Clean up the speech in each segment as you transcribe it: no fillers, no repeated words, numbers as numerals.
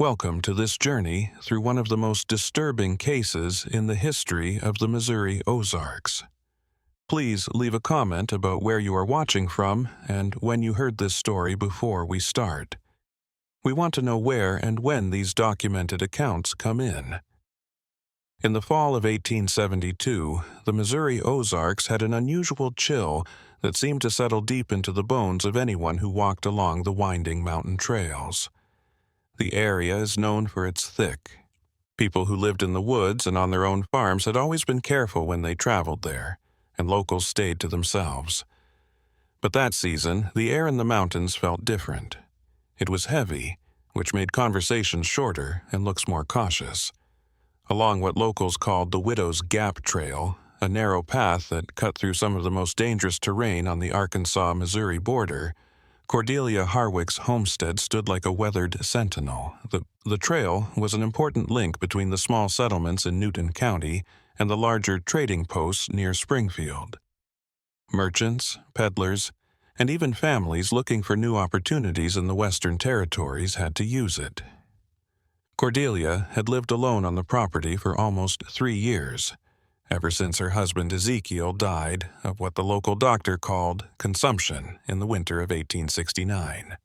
Welcome to this journey through one of the most disturbing cases in the history of the Missouri Ozarks. Please leave a comment about where you are watching from and when you heard this story before we start. We want to know where and when these documented accounts come in. In the fall of 1872, the Missouri Ozarks had an unusual chill that seemed to settle deep into the bones of anyone who walked along the winding mountain trails. The area is known for its thick. People who lived in the woods and on their own farms had always been careful when they traveled there, and locals stayed to themselves. But that season, the air in the mountains felt different. It was heavy, which made conversations shorter and looks more cautious. Along what locals called the Widow's Gap Trail, a narrow path that cut through some of the most dangerous terrain on the Arkansas-Missouri border, Cordelia Harwick's homestead stood like a weathered sentinel. The trail was an important link between the small settlements in Newton County and the larger trading posts near Springfield. Merchants, peddlers, and even families looking for new opportunities in the Western Territories had to use it. Cordelia had lived alone on the property for almost 3 years, ever since her husband Ezekiel died of what the local doctor called consumption in the winter of 1869.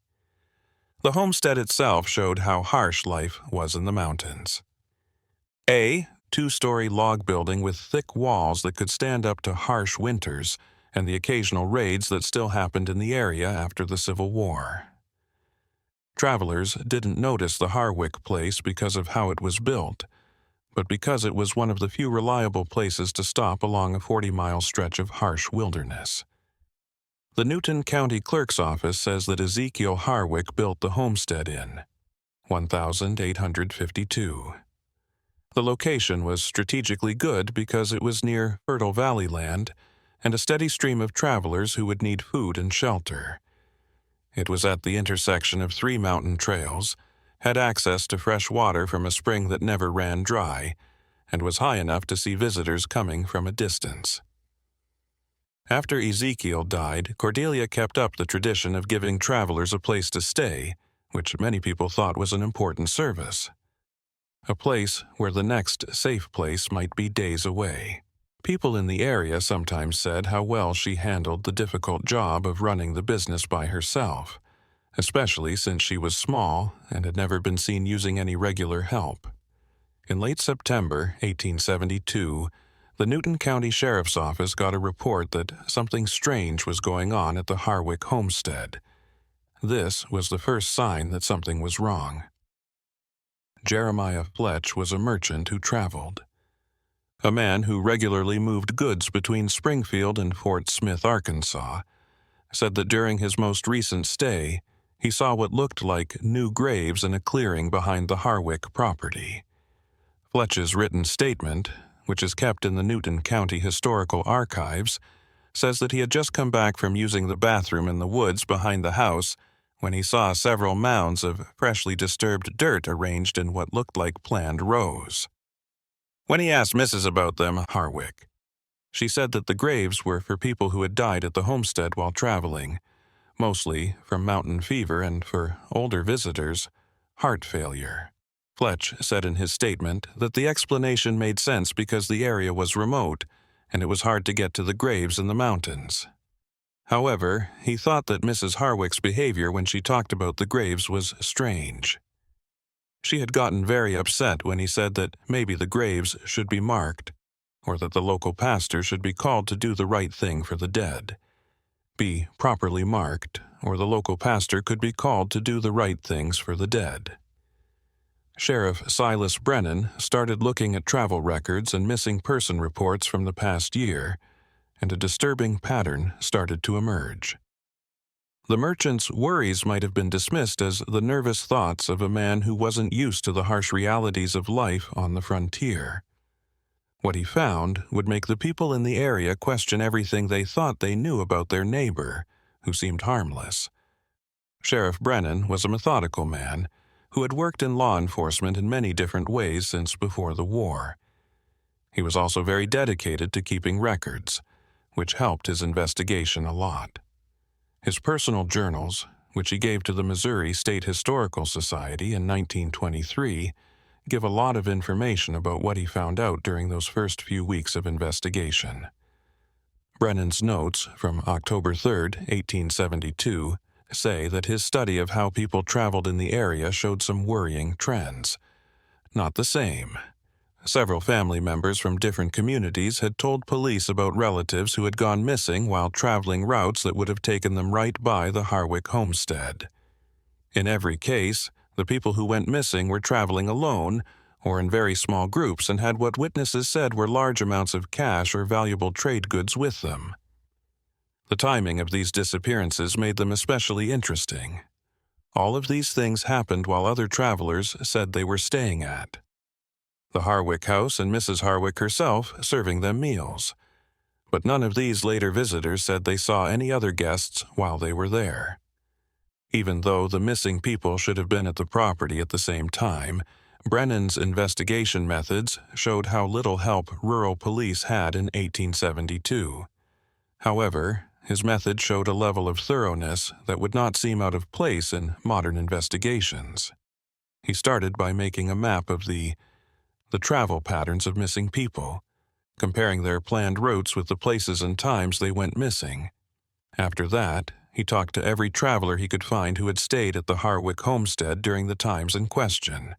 The homestead itself showed how harsh life was in the mountains. A 2-story log building with thick walls that could stand up to harsh winters and the occasional raids that still happened in the area after the Civil War. Travelers didn't notice the Harwick place because of how it was built, but because it was one of the few reliable places to stop along a 40-mile stretch of harsh wilderness. The Newton County Clerk's Office says that Ezekiel Harwick built the homestead in 1852. The location was strategically good because it was near fertile valley land and a steady stream of travelers who would need food and shelter. It was at the intersection of 3 mountain trails, had access to fresh water from a spring that never ran dry, and was high enough to see visitors coming from a distance. After Ezekiel died, Cordelia kept up the tradition of giving travelers a place to stay, which many people thought was an important service. A place where the next safe place might be days away. People in the area sometimes said how well she handled the difficult job of running the business by herself, especially since she was small and had never been seen using any regular help. In late September 1872, the Newton County Sheriff's Office got a report that something strange was going on at the Harwick homestead. This was the first sign that something was wrong. Jeremiah Fletch was a merchant who traveled. A man who regularly moved goods between Springfield and Fort Smith, Arkansas, said that during his most recent stay, he saw what looked like new graves in a clearing behind the Harwick property. Fletch's written statement, which is kept in the Newton County Historical Archives, says that he had just come back from using the bathroom in the woods behind the house when he saw several mounds of freshly disturbed dirt arranged in what looked like planned rows. When he asked Mrs. about them, Harwick, she said that the graves were for people who had died at the homestead while traveling, mostly from mountain fever and, for older visitors, heart failure. Fletch said in his statement that the explanation made sense because the area was remote and it was hard to get to the graves in the mountains. However, he thought that Mrs. Harwick's behavior when she talked about the graves was strange. She had gotten very upset when he said that maybe the graves should be marked, or that the local pastor should be called to do the right thing for the dead. Be properly marked, or the local pastor could be called to do the right things for the dead. Sheriff Silas Brennan started looking at travel records and missing person reports from the past year, and a disturbing pattern started to emerge. The merchant's worries might have been dismissed as the nervous thoughts of a man who wasn't used to the harsh realities of life on the frontier. What he found would make the people in the area question everything they thought they knew about their neighbor, who seemed harmless. Sheriff Brennan was a methodical man who had worked in law enforcement in many different ways since before the war. He was also very dedicated to keeping records, which helped his investigation a lot. His personal journals, which he gave to the Missouri State Historical Society in 1923, give a lot of information about what he found out during those first few weeks of investigation. Brennan's notes from October 3, 1872, say that his study of how people traveled in the area showed some worrying trends. Not the same. Several family members from different communities had told police about relatives who had gone missing while traveling routes that would have taken them right by the Harwick homestead. In every case, the people who went missing were traveling alone or in very small groups and had what witnesses said were large amounts of cash or valuable trade goods with them. The timing of these disappearances made them especially interesting. All of these things happened while other travelers said they were staying at the Harwick house and Mrs. Harwick herself serving them meals. But none of these later visitors said they saw any other guests while they were there. Even though the missing people should have been at the property at the same time, Brennan's investigation methods showed how little help rural police had in 1872. However, his method showed a level of thoroughness that would not seem out of place in modern investigations. He started by making a map of the travel patterns of missing people, comparing their planned routes with the places and times they went missing. After that, he talked to every traveler he could find who had stayed at the Harwick homestead during the times in question.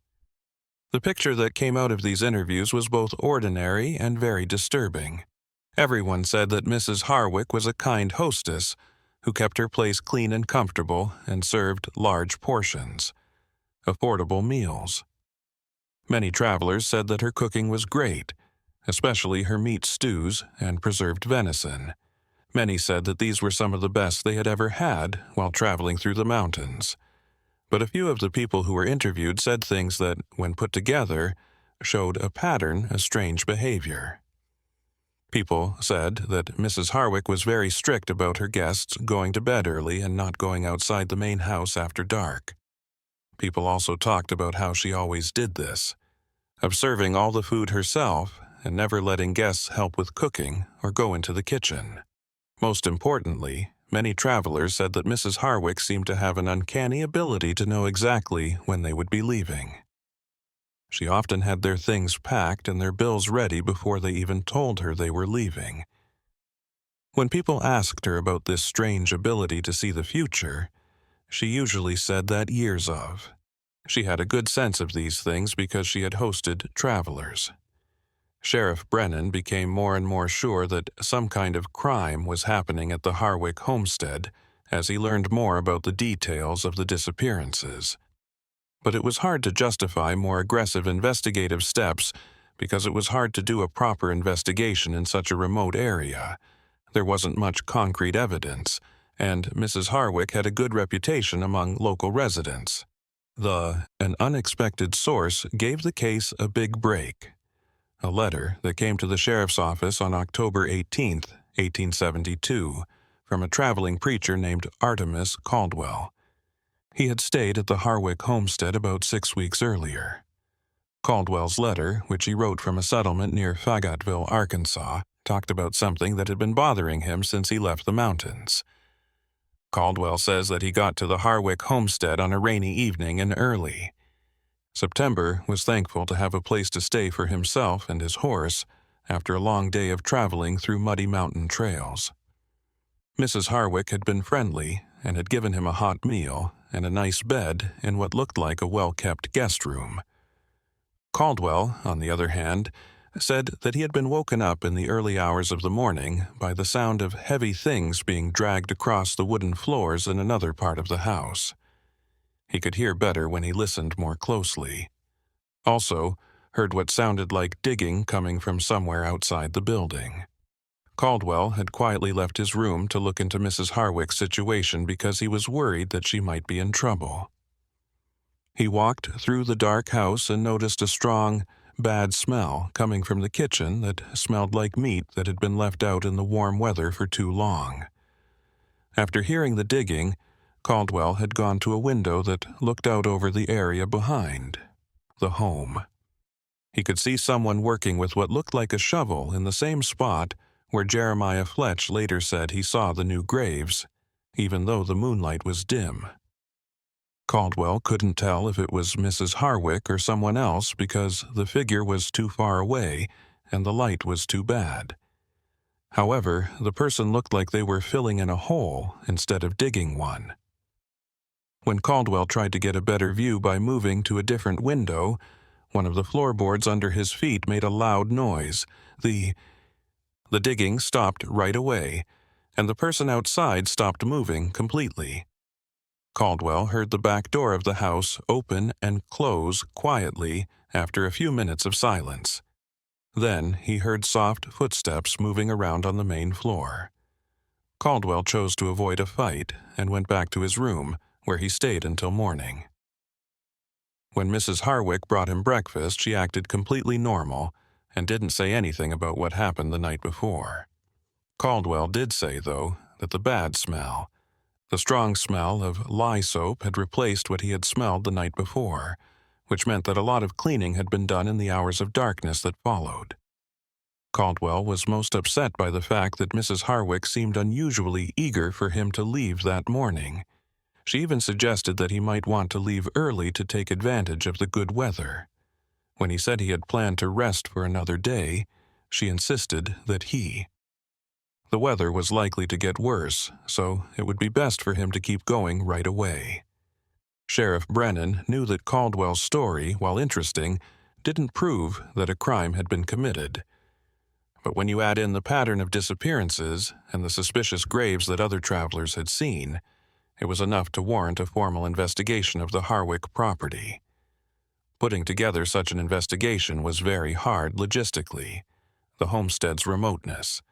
The picture that came out of these interviews was both ordinary and very disturbing. Everyone said that Mrs. Harwick was a kind hostess who kept her place clean and comfortable and served large portions, affordable meals. Many travelers said that her cooking was great, especially her meat stews and preserved venison. Many said that these were some of the best they had ever had while traveling through the mountains. But a few of the people who were interviewed said things that, when put together, showed a pattern of strange behavior. People said that Mrs. Harwick was very strict about her guests going to bed early and not going outside the main house after dark. People also talked about how she always did this, of serving all the food herself and never letting guests help with cooking or go into the kitchen. Most importantly, many travelers said that Mrs. Harwick seemed to have an uncanny ability to know exactly when they would be leaving. She often had their things packed and their bills ready before they even told her they were leaving. When people asked her about this strange ability to see the future, she usually said that years of. She had a good sense of these things because she had hosted travelers. Sheriff Brennan became more and more sure that some kind of crime was happening at the Harwick homestead as he learned more about the details of the disappearances. But it was hard to justify more aggressive investigative steps because it was hard to do a proper investigation in such a remote area. There wasn't much concrete evidence, and Mrs. Harwick had a good reputation among local residents. An unexpected source gave the case a big break. A letter that came to the sheriff's office on October 18, 1872, from a traveling preacher named Artemus Caldwell. He had stayed at the Harwick homestead about 6 weeks earlier. Caldwell's letter, which he wrote from a settlement near Fagotville, Arkansas, talked about something that had been bothering him since he left the mountains. Caldwell says that he got to the Harwick homestead on a rainy evening in early September was thankful to have a place to stay for himself and his horse after a long day of traveling through muddy mountain trails. Mrs. Harwick had been friendly and had given him a hot meal and a nice bed in what looked like a well-kept guest room. Caldwell, on the other hand, said that he had been woken up in the early hours of the morning by the sound of heavy things being dragged across the wooden floors in another part of the house. He could hear better when he listened more closely. Also, heard what sounded like digging coming from somewhere outside the building. Caldwell had quietly left his room to look into Mrs. Harwick's situation because he was worried that she might be in trouble. He walked through the dark house and noticed a strong, bad smell coming from the kitchen that smelled like meat that had been left out in the warm weather for too long. After hearing the digging, Caldwell had gone to a window that looked out over the area behind the home. He could see someone working with what looked like a shovel in the same spot where Jeremiah Fletch later said he saw the new graves, even though the moonlight was dim. Caldwell couldn't tell if it was Mrs. Harwick or someone else because the figure was too far away and the light was too bad. However, the person looked like they were filling in a hole instead of digging one. When Caldwell tried to get a better view by moving to a different window, one of the floorboards under his feet made a loud noise. The digging stopped right away, and the person outside stopped moving completely. Caldwell heard the back door of the house open and close quietly after a few minutes of silence. Then he heard soft footsteps moving around on the main floor. Caldwell chose to avoid a fight and went back to his room, where he stayed until morning. When Mrs. Harwick brought him breakfast, she acted completely normal and didn't say anything about what happened the night before. Caldwell did say, though, that the bad smell, the strong smell of lye soap, had replaced what he had smelled the night before, which meant that a lot of cleaning had been done in the hours of darkness that followed. Caldwell was most upset by the fact that Mrs. Harwick seemed unusually eager for him to leave that morning. She even suggested that he might want to leave early to take advantage of the good weather. When he said he had planned to rest for another day, she insisted that the weather was likely to get worse, so it would be best for him to keep going right away. Sheriff Brennan knew that Caldwell's story, while interesting, didn't prove that a crime had been committed. But when you add in the pattern of disappearances and the suspicious graves that other travelers had seen, it was enough to warrant a formal investigation of the Harwick property. Putting together such an investigation was very hard logistically. The homestead's remoteness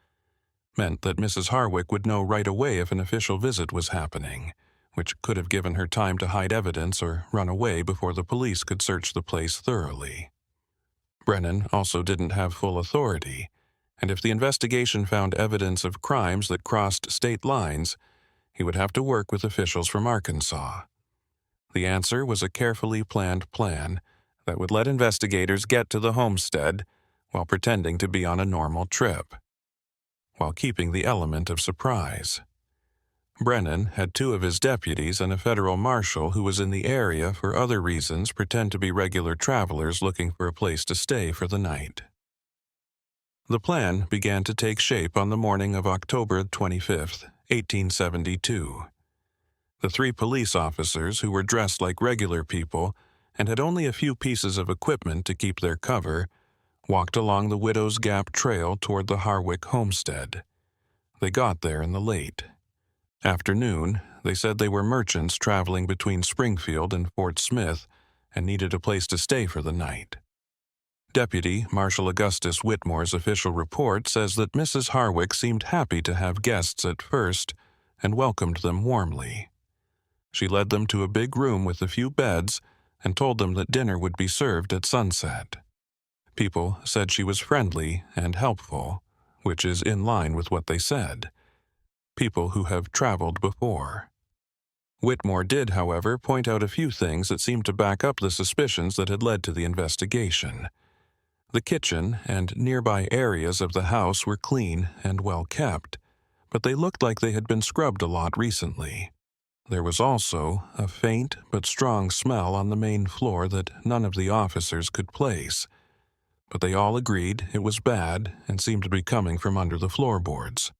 meant that Mrs. Harwick would know right away if an official visit was happening, which could have given her time to hide evidence or run away before the police could search the place thoroughly. Brennan also didn't have full authority, and if the investigation found evidence of crimes that crossed state lines, he would have to work with officials from Arkansas. The answer was a carefully planned plan that would let investigators get to the homestead while pretending to be on a normal trip, while keeping the element of surprise. Brennan had 2 of his deputies and a federal marshal who was in the area for other reasons pretend to be regular travelers looking for a place to stay for the night. The plan began to take shape on the morning of October 25th, 1872. The 3 police officers, who were dressed like regular people and had only a few pieces of equipment to keep their cover, walked along the Widow's Gap Trail toward the Harwick homestead. They got there in the late afternoon. They said they were merchants traveling between Springfield and Fort Smith and needed a place to stay for the night. Deputy Marshal Augustus Whitmore's official report says that Mrs. Harwick seemed happy to have guests at first and welcomed them warmly. She led them to a big room with a few beds and told them that dinner would be served at sunset. People said she was friendly and helpful, which is in line with what they said. People who have traveled before. Whitmore did, however, point out a few things that seemed to back up the suspicions that had led to the investigation. The kitchen and nearby areas of the house were clean and well kept, but they looked like they had been scrubbed a lot recently. There was also a faint but strong smell on the main floor that none of the officers could place, but they all agreed it was bad and seemed to be coming from under the floorboards.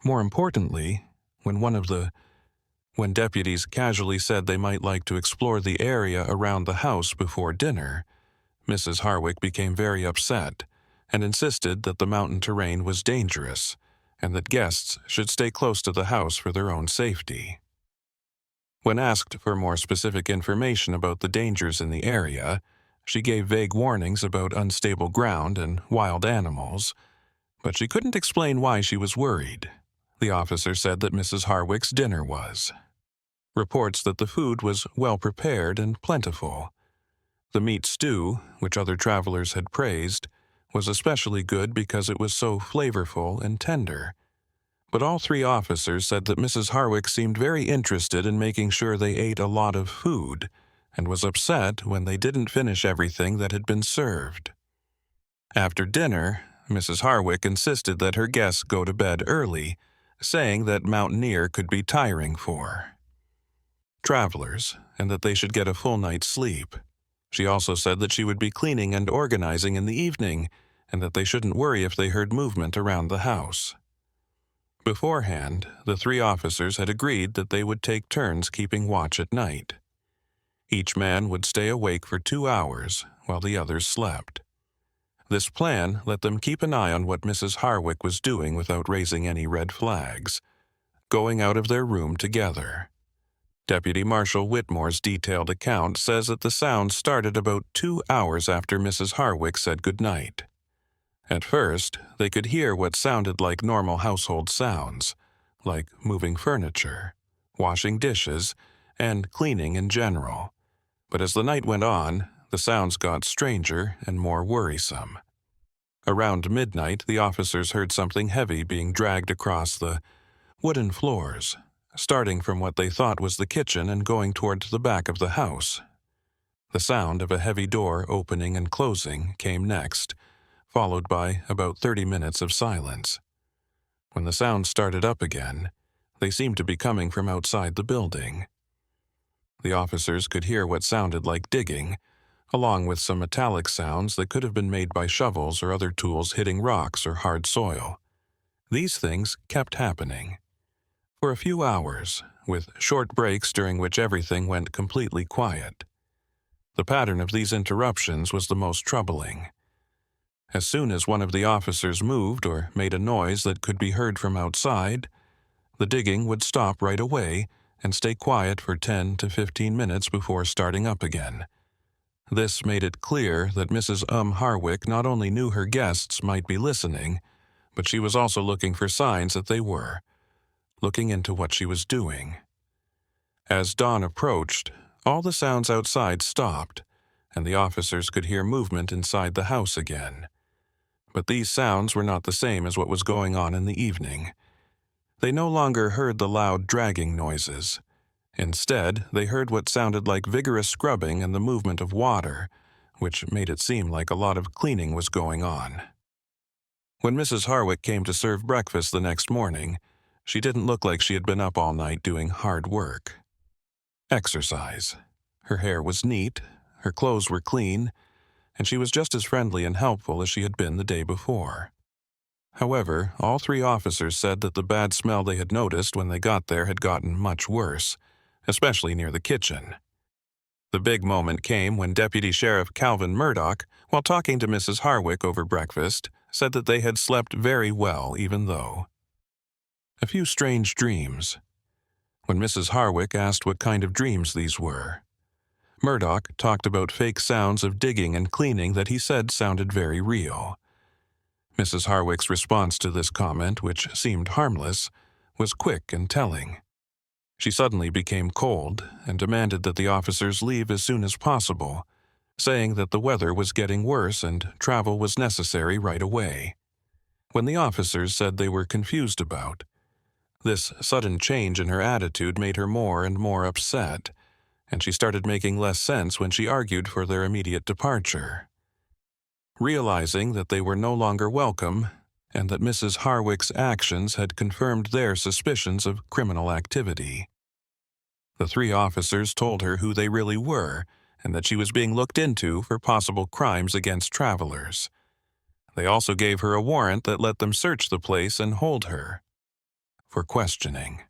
More importantly, when deputies casually said they might like to explore the area around the house before dinner, Mrs. Harwick became very upset and insisted that the mountain terrain was dangerous and that guests should stay close to the house for their own safety. When asked for more specific information about the dangers in the area, she gave vague warnings about unstable ground and wild animals, but she couldn't explain why she was worried. The officer said that Mrs. Harwick's dinner was. Reports that the food was well prepared and plentiful. The meat stew, which other travelers had praised, was especially good because it was so flavorful and tender. But all 3 officers said that Mrs. Harwick seemed very interested in making sure they ate a lot of food, and was upset when they didn't finish everything that had been served. After dinner, Mrs. Harwick insisted that her guests go to bed early, saying that mountaineer could be tiring for travelers, and that they should get a full night's sleep. She also said that she would be cleaning and organizing in the evening, and that they shouldn't worry if they heard movement around the house. Beforehand, the 3 officers had agreed that they would take turns keeping watch at night. Each man would stay awake for 2 hours while the others slept. This plan let them keep an eye on what Mrs. Harwick was doing without raising any red flags, going out of their room together. Deputy Marshal Whitmore's detailed account says that the sound started about 2 hours after Mrs. Harwick said goodnight. At first, they could hear what sounded like normal household sounds, like moving furniture, washing dishes, and cleaning in general. But as the night went on, the sounds got stranger and more worrisome. Around midnight, the officers heard something heavy being dragged across the wooden floors, starting from what they thought was the kitchen and going toward the back of the house. The sound of a heavy door opening and closing came next, followed by about 30 minutes of silence. When the sound started up again, they seemed to be coming from outside the building. The officers could hear what sounded like digging, along with some metallic sounds that could have been made by shovels or other tools hitting rocks or hard soil. These things kept happening for a few hours, with short breaks during which everything went completely quiet. The pattern of these interruptions was the most troubling. As soon as one of the officers moved or made a noise that could be heard from outside, the digging would stop right away and stay quiet for 10 to 15 minutes before starting up again. This made it clear that Mrs. Harwick not only knew her guests might be listening, but she was also looking for signs that they were, looking into what she was doing. As dawn approached, all the sounds outside stopped, and the officers could hear movement inside the house again. But these sounds were not the same as what was going on in the evening. They no longer heard the loud dragging noises. Instead, they heard what sounded like vigorous scrubbing and the movement of water, which made it seem like a lot of cleaning was going on. When Mrs. Harwick came to serve breakfast the next morning, she didn't look like she had been up all night doing hard work. Exercise. Her hair was neat, her clothes were clean, and she was just as friendly and helpful as she had been the day before. However, all 3 officers said that the bad smell they had noticed when they got there had gotten much worse, especially near the kitchen. The big moment came when Deputy Sheriff Calvin Murdoch, while talking to Mrs. Harwick over breakfast, said that they had slept very well even though. A few strange dreams. When Mrs. Harwick asked what kind of dreams these were, Murdoch talked about fake sounds of digging and cleaning that he said sounded very real. Mrs. Harwick's response to this comment, which seemed harmless, was quick and telling. She suddenly became cold and demanded that the officers leave as soon as possible, saying that the weather was getting worse and travel was necessary right away. When the officers said they were confused about this sudden change in her attitude made her more and more upset, and she started making less sense when she argued for their immediate departure. Realizing that they were no longer welcome, and that Mrs. Harwick's actions had confirmed their suspicions of criminal activity, the 3 officers told her who they really were and that she was being looked into for possible crimes against travelers. They also gave her a warrant that let them search the place and hold her for questioning.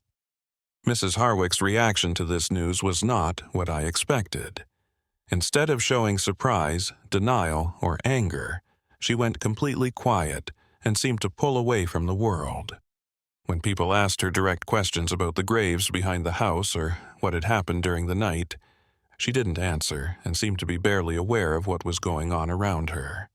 Mrs. Harwick's reaction to this news was not what I expected. Instead of showing surprise, denial, or anger, she went completely quiet and seemed to pull away from the world. When people asked her direct questions about the graves behind the house or what had happened during the night, she didn't answer and seemed to be barely aware of what was going on around her.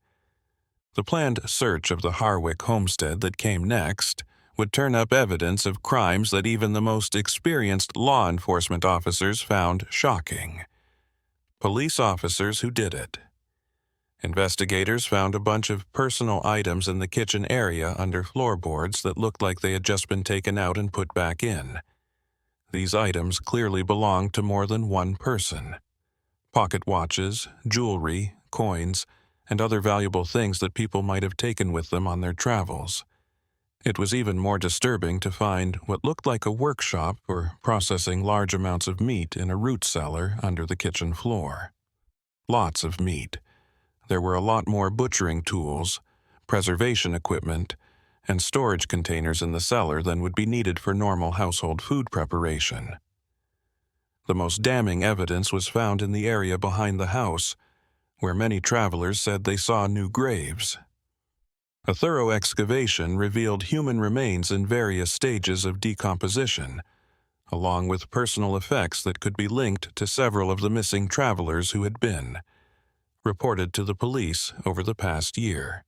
The planned search of the Harwick homestead that came next would turn up evidence of crimes that even the most experienced law enforcement officers found shocking. Police officers who did it. Investigators found a bunch of personal items in the kitchen area under floorboards that looked like they had just been taken out and put back in. These items clearly belonged to more than one person. Pocket watches, jewelry, coins, and other valuable things that people might have taken with them on their travels. It was even more disturbing to find what looked like a workshop for processing large amounts of meat in a root cellar under the kitchen floor. Lots of meat. There were a lot more butchering tools, preservation equipment, and storage containers in the cellar than would be needed for normal household food preparation. The most damning evidence was found in the area behind the house, where many travelers said they saw new graves. A thorough excavation revealed human remains in various stages of decomposition, along with personal effects that could be linked to several of the missing travelers who had been reported to the police over the past year.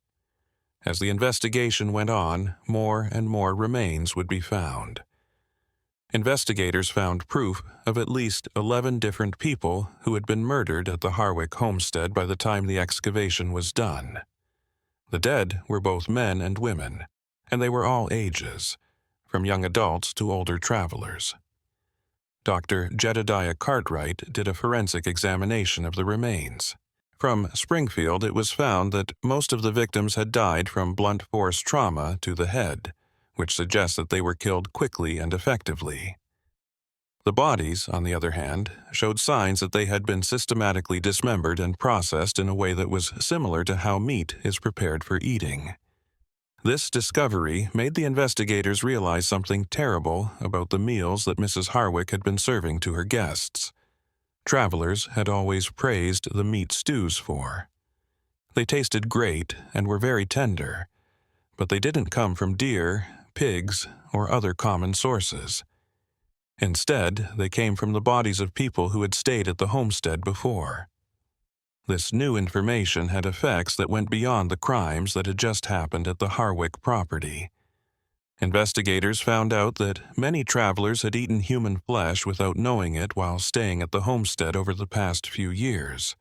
As the investigation went on, more and more remains would be found. Investigators found proof of at least 11 different people who had been murdered at the Harwick homestead by the time the excavation was done. The dead were both men and women, and they were all ages, from young adults to older travelers. Dr. Jedediah Cartwright did a forensic examination of the remains. From Springfield, it was found that most of the victims had died from blunt force trauma to the head, which suggests that they were killed quickly and effectively. The bodies, on the other hand, showed signs that they had been systematically dismembered and processed in a way that was similar to how meat is prepared for eating. This discovery made the investigators realize something terrible about the meals that Mrs. Harwick had been serving to her guests. Travelers had always praised the meat stews for. They tasted great and were very tender, but they didn't come from deer, pigs, or other common sources. Instead, they came from the bodies of people who had stayed at the homestead before. This new information had effects that went beyond the crimes that had just happened at the Harwick property. Investigators found out that many travelers had eaten human flesh without knowing it while staying at the homestead over the past few years.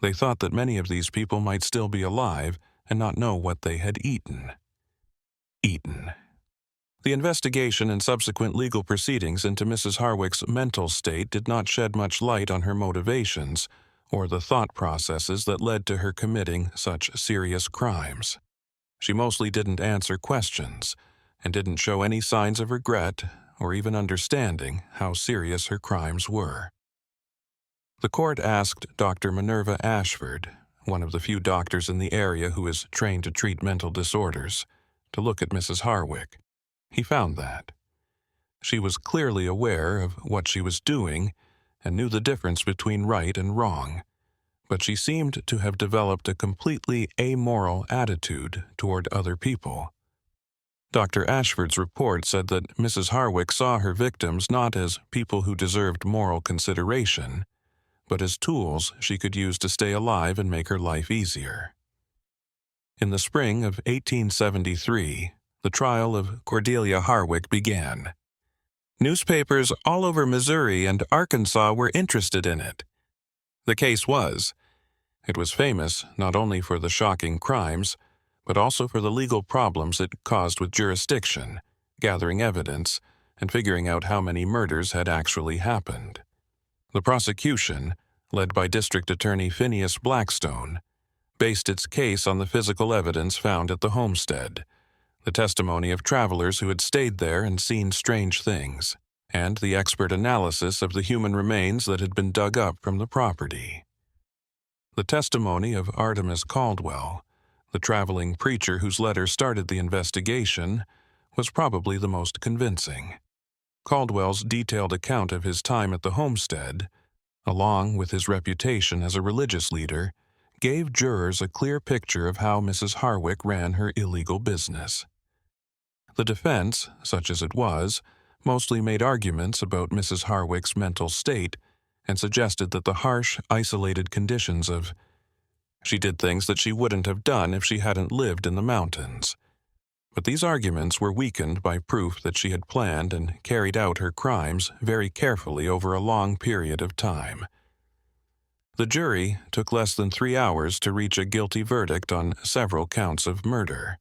They thought that many of these people might still be alive and not know what they had eaten. The investigation and subsequent legal proceedings into Mrs. Harwick's mental state did not shed much light on her motivations or the thought processes that led to her committing such serious crimes. She mostly didn't answer questions and didn't show any signs of regret or even understanding how serious her crimes were. The court asked Dr. Minerva Ashford, one of the few doctors in the area who is trained to treat mental disorders, to look at Mrs. Harwick. He found that. She was clearly aware of what she was doing and knew the difference between right and wrong, but she seemed to have developed a completely amoral attitude toward other people. Dr. Ashford's report said that Mrs. Harwick saw her victims not as people who deserved moral consideration, but as tools she could use to stay alive and make her life easier. In the spring of 1873, the trial of Cordelia Harwick began. Newspapers all over Missouri and Arkansas were interested in it. The case was. It was famous not only for the shocking crimes, but also for the legal problems it caused with jurisdiction, gathering evidence, and figuring out how many murders had actually happened. The prosecution, led by District Attorney Phineas Blackstone, based its case on the physical evidence found at the homestead, the testimony of travelers who had stayed there and seen strange things, and the expert analysis of the human remains that had been dug up from the property. The testimony of Artemus Caldwell, the traveling preacher whose letter started the investigation, was probably the most convincing. Caldwell's detailed account of his time at the homestead, along with his reputation as a religious leader, gave jurors a clear picture of how Mrs. Harwick ran her illegal business. The defense, such as it was, mostly made arguments about Mrs. Harwick's mental state and suggested that the harsh, isolated conditions of she did things that she wouldn't have done if she hadn't lived in the mountains. But these arguments were weakened by proof that she had planned and carried out her crimes very carefully over a long period of time. The jury took less than 3 hours to reach a guilty verdict on several counts of murder.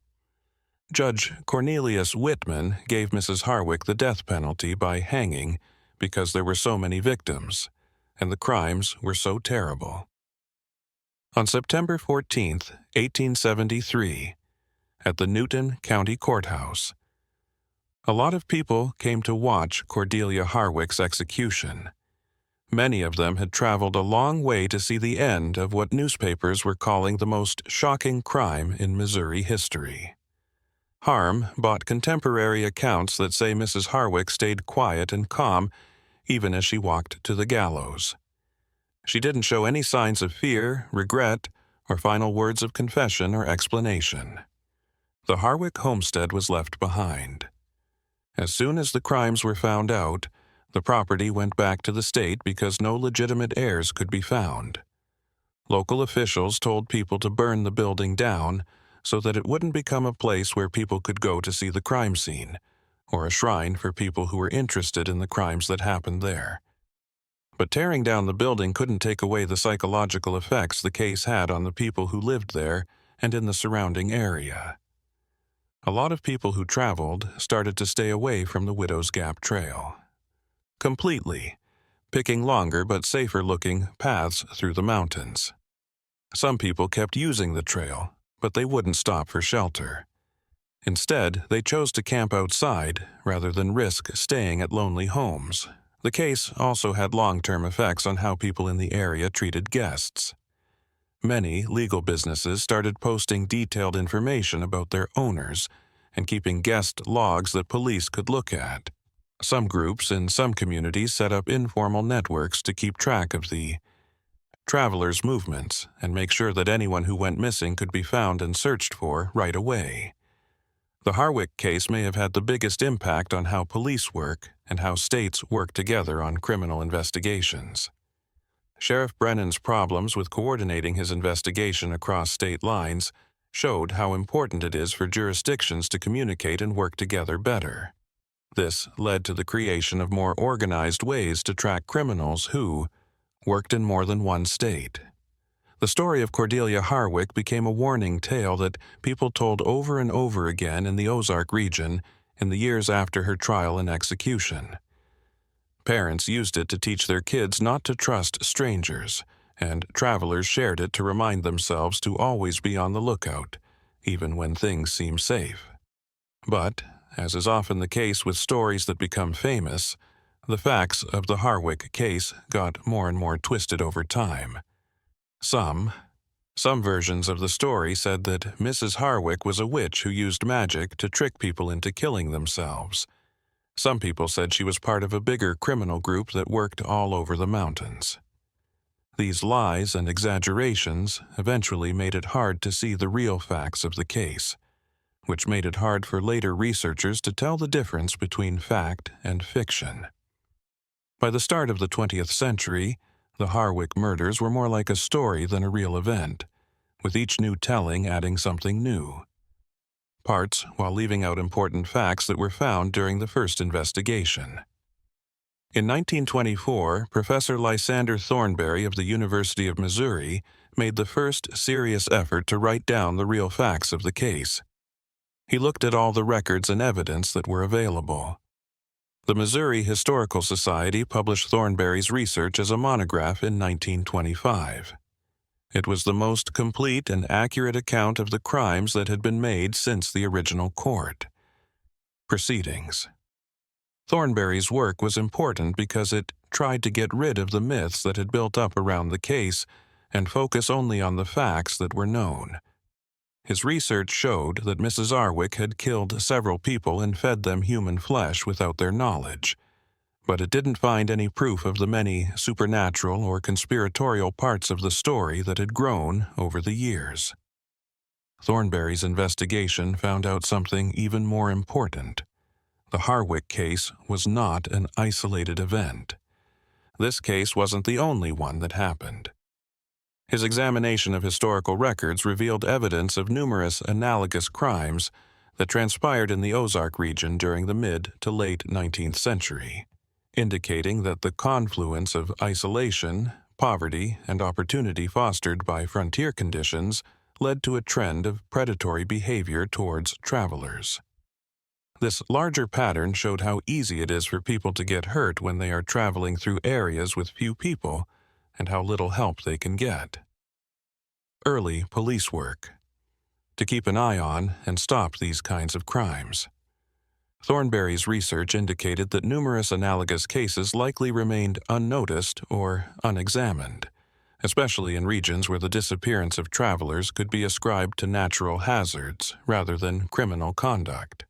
Judge Cornelius Whitman gave Mrs. Harwick the death penalty by hanging because there were so many victims, and the crimes were so terrible. On September 14, 1873, at the Newton County Courthouse, A lot of people came to watch Cordelia Harwick's execution. Many of them had traveled a long way to see the end of what newspapers were calling the most shocking crime in Missouri history. Harm bought contemporary accounts that say Mrs. Harwick stayed quiet and calm even as she walked to the gallows. She didn't show any signs of fear, regret, or final words of confession or explanation. The Harwick homestead was left behind. As soon as the crimes were found out, the property went back to the state because no legitimate heirs could be found. Local officials told people to burn the building down so that it wouldn't become a place where people could go to see the crime scene, or a shrine for people who were interested in the crimes that happened there. But tearing down the building couldn't take away the psychological effects the case had on the people who lived there and in the surrounding area. A lot of people who traveled started to stay away from the Widow's Gap Trail. Completely, picking longer but safer-looking paths through the mountains. Some people kept using the trail, but they wouldn't stop for shelter. Instead, they chose to camp outside rather than risk staying at lonely homes. The case also had long-term effects on how people in the area treated guests. Many legal businesses started posting detailed information about their owners and keeping guest logs that police could look at. Some groups in some communities set up informal networks to keep track of the travelers' movements and make sure that anyone who went missing could be found and searched for right away. The Harwick case may have had the biggest impact on how police work and how states work together on criminal investigations. Sheriff Brennan's problems with coordinating his investigation across state lines showed how important it is for jurisdictions to communicate and work together better. This led to the creation of more organized ways to track criminals who worked in more than one state. The story of Cordelia Harwick became a warning tale that people told over and over again in the Ozark region in the years after her trial and execution. Parents used it to teach their kids not to trust strangers, and travelers shared it to remind themselves to always be on the lookout, even when things seem safe. But, as is often the case with stories that become famous, the facts of the Harwick case got more and more twisted over time. Some versions of the story said that Mrs. Harwick was a witch who used magic to trick people into killing themselves. Some people said she was part of a bigger criminal group that worked all over the mountains. These lies and exaggerations eventually made it hard to see the real facts of the case, which made it hard for later researchers to tell the difference between fact and fiction. By the start of the 20th century, the Harwick murders were more like a story than a real event, with each new telling adding something new. Parts while leaving out important facts that were found during the first investigation. In 1924, Professor Lysander Thornberry of the University of Missouri made the first serious effort to write down the real facts of the case. He looked at all the records and evidence that were available. The Missouri Historical Society published Thornberry's research as a monograph in 1925. It was the most complete and accurate account of the crimes that had been made since the original court proceedings. Thornberry's work was important because it tried to get rid of the myths that had built up around the case and focus only on the facts that were known. His research showed that Mrs. Harwick had killed several people and fed them human flesh without their knowledge, but it didn't find any proof of the many supernatural or conspiratorial parts of the story that had grown over the years. Thornberry's investigation found out something even more important. The Harwick case was not an isolated event. This case wasn't the only one that happened. His examination of historical records revealed evidence of numerous analogous crimes that transpired in the Ozark region during the mid to late 19th century, indicating that the confluence of isolation, poverty, and opportunity fostered by frontier conditions led to a trend of predatory behavior towards travelers. This larger pattern showed how easy it is for people to get hurt when they are traveling through areas with few people and how little help they can get. Early police work. To keep an eye on and stop these kinds of crimes. Thornberry's research indicated that numerous analogous cases likely remained unnoticed or unexamined, especially in regions where the disappearance of travelers could be ascribed to natural hazards rather than criminal conduct.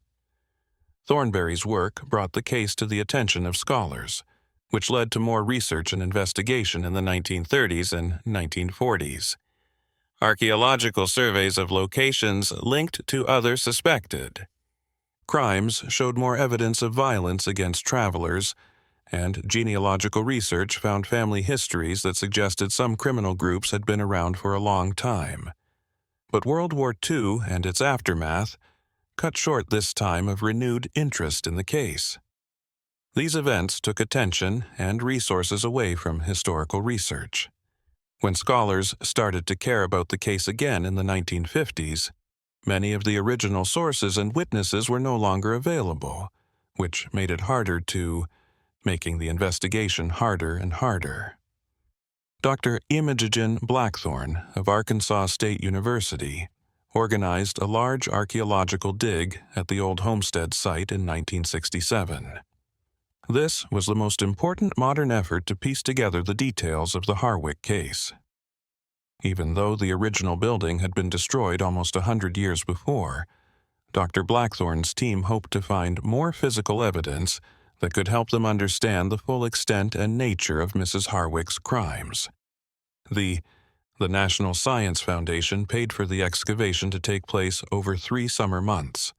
Thornberry's work brought the case to the attention of scholars, which led to more research and investigation in the 1930s and 1940s. Archaeological surveys of locations linked to other suspected crimes showed more evidence of violence against travelers, and genealogical research found family histories that suggested some criminal groups had been around for a long time. But World War II and its aftermath cut short this time of renewed interest in the case. These events took attention and resources away from historical research. When scholars started to care about the case again in the 1950s, many of the original sources and witnesses were no longer available, which made it making the investigation harder and harder. Dr. Imogen Blackthorne of Arkansas State University organized a large archaeological dig at the old homestead site in 1967. This was the most important modern effort to piece together the details of the Harwick case. Even though the original building had been destroyed almost 100 years before, Dr. Blackthorne's team hoped to find more physical evidence that could help them understand the full extent and nature of Mrs. Harwick's crimes. The National Science Foundation paid for the excavation to take place over 3 summer months.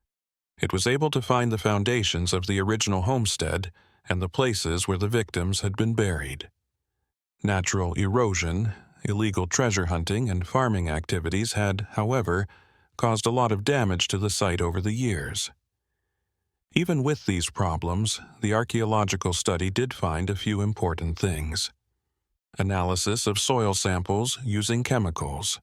It was able to find the foundations of the original homestead and the places where the victims had been buried. Natural erosion, illegal treasure hunting, and farming activities had, however, caused a lot of damage to the site over the years. Even with these problems, the archaeological study did find a few important things. Analysis of soil samples using chemicals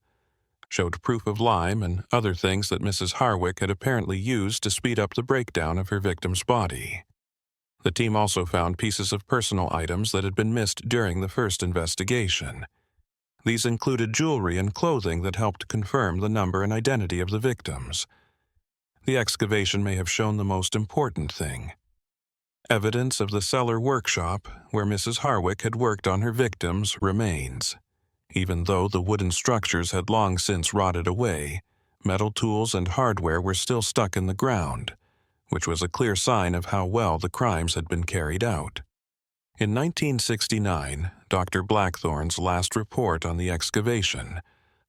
showed proof of lime and other things that Mrs. Harwick had apparently used to speed up the breakdown of her victim's body. The team also found pieces of personal items that had been missed during the first investigation. These included jewelry and clothing that helped confirm the number and identity of the victims. The excavation may have shown the most important thing: evidence of the cellar workshop where Mrs. Harwick had worked on her victims remains. Even though the wooden structures had long since rotted away, metal tools and hardware were still stuck in the ground, which was a clear sign of how well the crimes had been carried out. In 1969, Dr. Blackthorne's last report on the excavation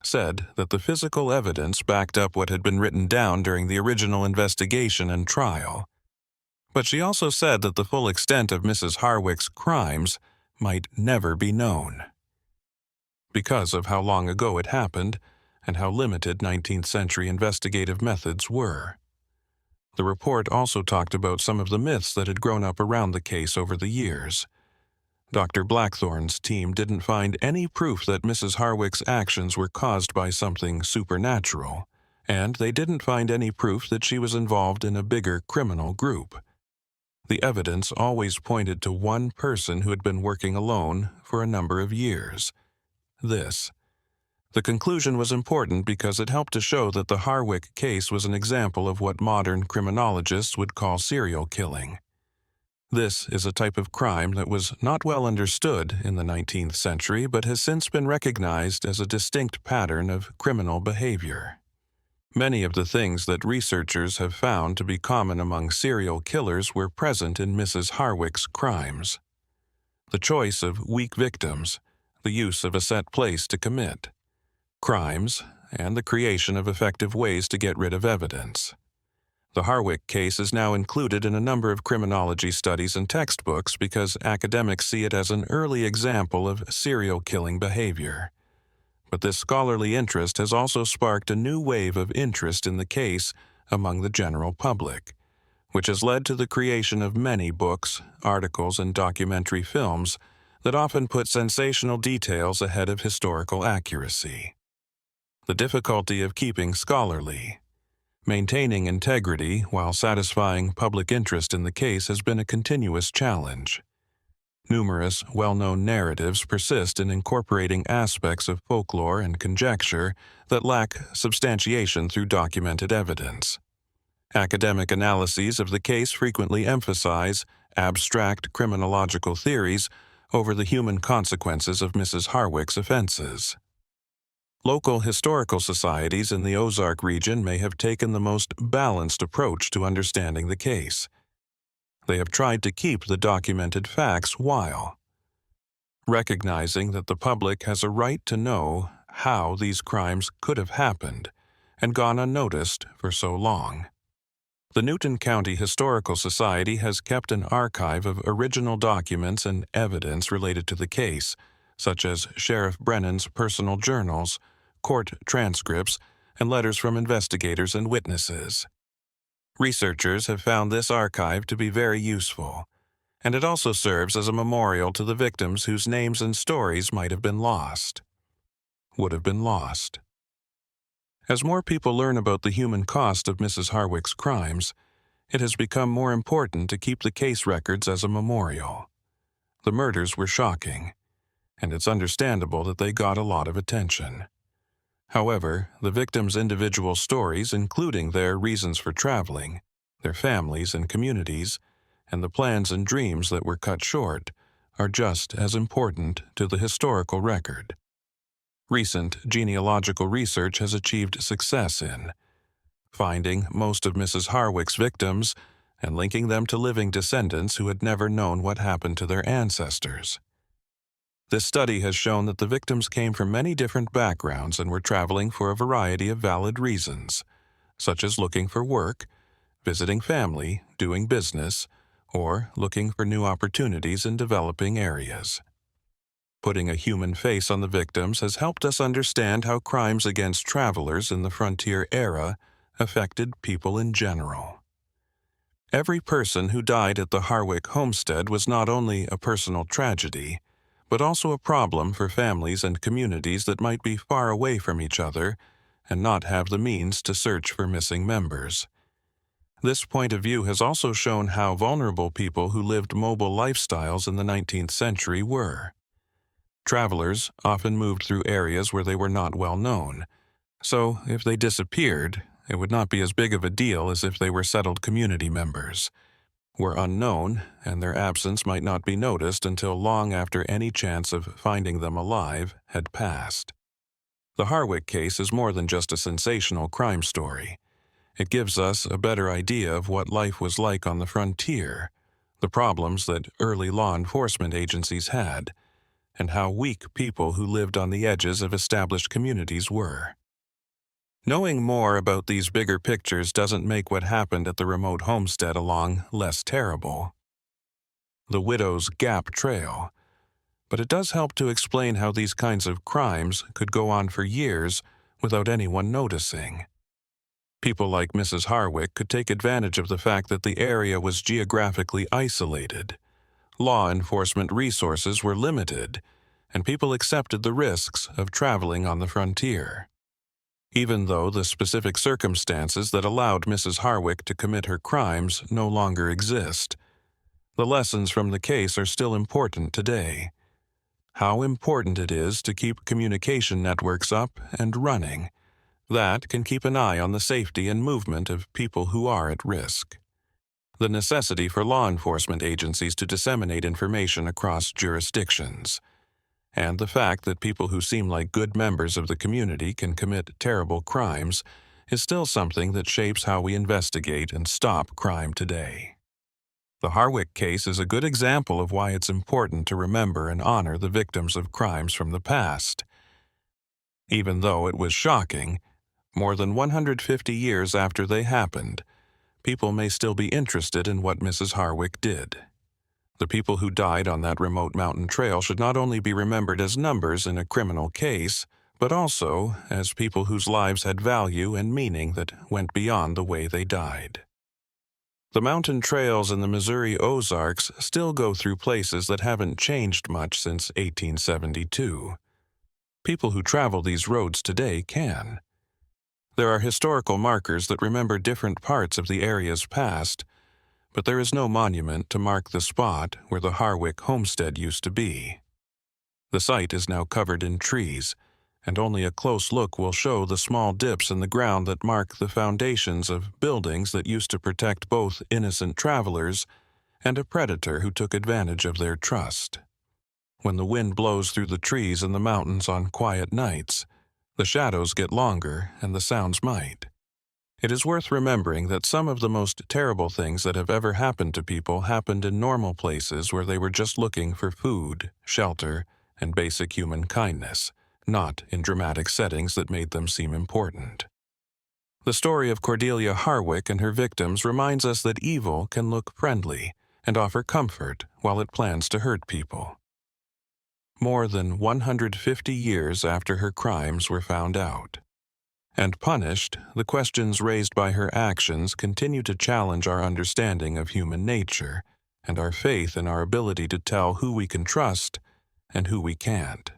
said that the physical evidence backed up what had been written down during the original investigation and trial. But she also said that the full extent of Mrs. Harwick's crimes might never be known, because of how long ago it happened and how limited 19th century investigative methods were. The report also talked about some of the myths that had grown up around the case over the years. Dr. Blackthorne's team didn't find any proof that Mrs. Harwick's actions were caused by something supernatural, and they didn't find any proof that she was involved in a bigger criminal group. The evidence always pointed to one person who had been working alone for a number of years. The conclusion was important because it helped to show that the Harwick case was an example of what modern criminologists would call serial killing. This is a type of crime that was not well understood in the 19th century but has since been recognized as a distinct pattern of criminal behavior. Many of the things that researchers have found to be common among serial killers were present in Mrs. Harwick's crimes. The choice of weak victims, the use of a set place to commit crimes, and the creation of effective ways to get rid of evidence. The Harwick case is now included in a number of criminology studies and textbooks because academics see it as an early example of serial killing behavior. But this scholarly interest has also sparked a new wave of interest in the case among the general public, which has led to the creation of many books, articles, and documentary films that often put sensational details ahead of historical accuracy. The difficulty of keeping scholarly, maintaining integrity while satisfying public interest in the case has been a continuous challenge. Numerous well-known narratives persist in incorporating aspects of folklore and conjecture that lack substantiation through documented evidence. Academic analyses of the case frequently emphasize abstract criminological theories over the human consequences of Mrs. Harwick's offenses. Local historical societies in the Ozark region may have taken the most balanced approach to understanding the case. They have tried to keep the documented facts while recognizing that the public has a right to know how these crimes could have happened and gone unnoticed for so long. The Newton County Historical Society has kept an archive of original documents and evidence related to the case, such as Sheriff Brennan's personal journals, court transcripts, and letters from investigators and witnesses. Researchers have found this archive to be very useful, and it also serves as a memorial to the victims whose names and stories might have been lost. Would have been lost. As more people learn about the human cost of Mrs. Harwick's crimes, it has become more important to keep the case records as a memorial. The murders were shocking, and it's understandable that they got a lot of attention. However, the victims' individual stories, including their reasons for traveling, their families and communities, and the plans and dreams that were cut short, are just as important to the historical record. Recent genealogical research has achieved success in finding most of Mrs. Harwick's victims and linking them to living descendants who had never known what happened to their ancestors. This study has shown that the victims came from many different backgrounds and were traveling for a variety of valid reasons, such as looking for work, visiting family, doing business, or looking for new opportunities in developing areas. Putting a human face on the victims has helped us understand how crimes against travelers in the frontier era affected people in general. Every person who died at the Harwick homestead was not only a personal tragedy, but also a problem for families and communities that might be far away from each other and not have the means to search for missing members. This point of view has also shown how vulnerable people who lived mobile lifestyles in the 19th century were. Travelers often moved through areas where they were not well known, so if they disappeared, it would not be as big of a deal as if they were settled community members, were unknown, and their absence might not be noticed until long after any chance of finding them alive had passed. The Harwick case is more than just a sensational crime story. It gives us a better idea of what life was like on the frontier, the problems that early law enforcement agencies had, and how weak people who lived on the edges of established communities were. Knowing more about these bigger pictures doesn't make what happened at the remote homestead along less terrible, the Widow's Gap Trail, but it does help to explain how these kinds of crimes could go on for years without anyone noticing. People like Mrs. Harwick could take advantage of the fact that the area was geographically isolated. Law enforcement resources were limited, and people accepted the risks of traveling on the frontier. Even though the specific circumstances that allowed Mrs. Harwick to commit her crimes no longer exist, the lessons from the case are still important today. How important it is to keep communication networks up and running. That can keep an eye on the safety and movement of people who are at risk. The necessity for law enforcement agencies to disseminate information across jurisdictions, and the fact that people who seem like good members of the community can commit terrible crimes is still something that shapes how we investigate and stop crime today. The Harwick case is a good example of why it's important to remember and honor the victims of crimes from the past. Even though it was shocking, more than 150 years after they happened, people may still be interested in what Mrs. Harwick did. The people who died on that remote mountain trail should not only be remembered as numbers in a criminal case, but also as people whose lives had value and meaning that went beyond the way they died. The mountain trails in the Missouri Ozarks still go through places that haven't changed much since 1872. People who travel these roads today can. There are historical markers that remember different parts of the area's past, but there is no monument to mark the spot where the Harwick homestead used to be. The site is now covered in trees, and only a close look will show the small dips in the ground that mark the foundations of buildings that used to protect both innocent travelers and a predator who took advantage of their trust. When the wind blows through the trees in the mountains on quiet nights, the shadows get longer and the sounds might. It is worth remembering that some of the most terrible things that have ever happened to people happened in normal places where they were just looking for food, shelter, and basic human kindness, not in dramatic settings that made them seem important. The story of Cordelia Harwick and her victims reminds us that evil can look friendly and offer comfort while it plans to hurt people. More than 150 years after her crimes were found out and punished, the questions raised by her actions continue to challenge our understanding of human nature and our faith in our ability to tell who we can trust and who we can't.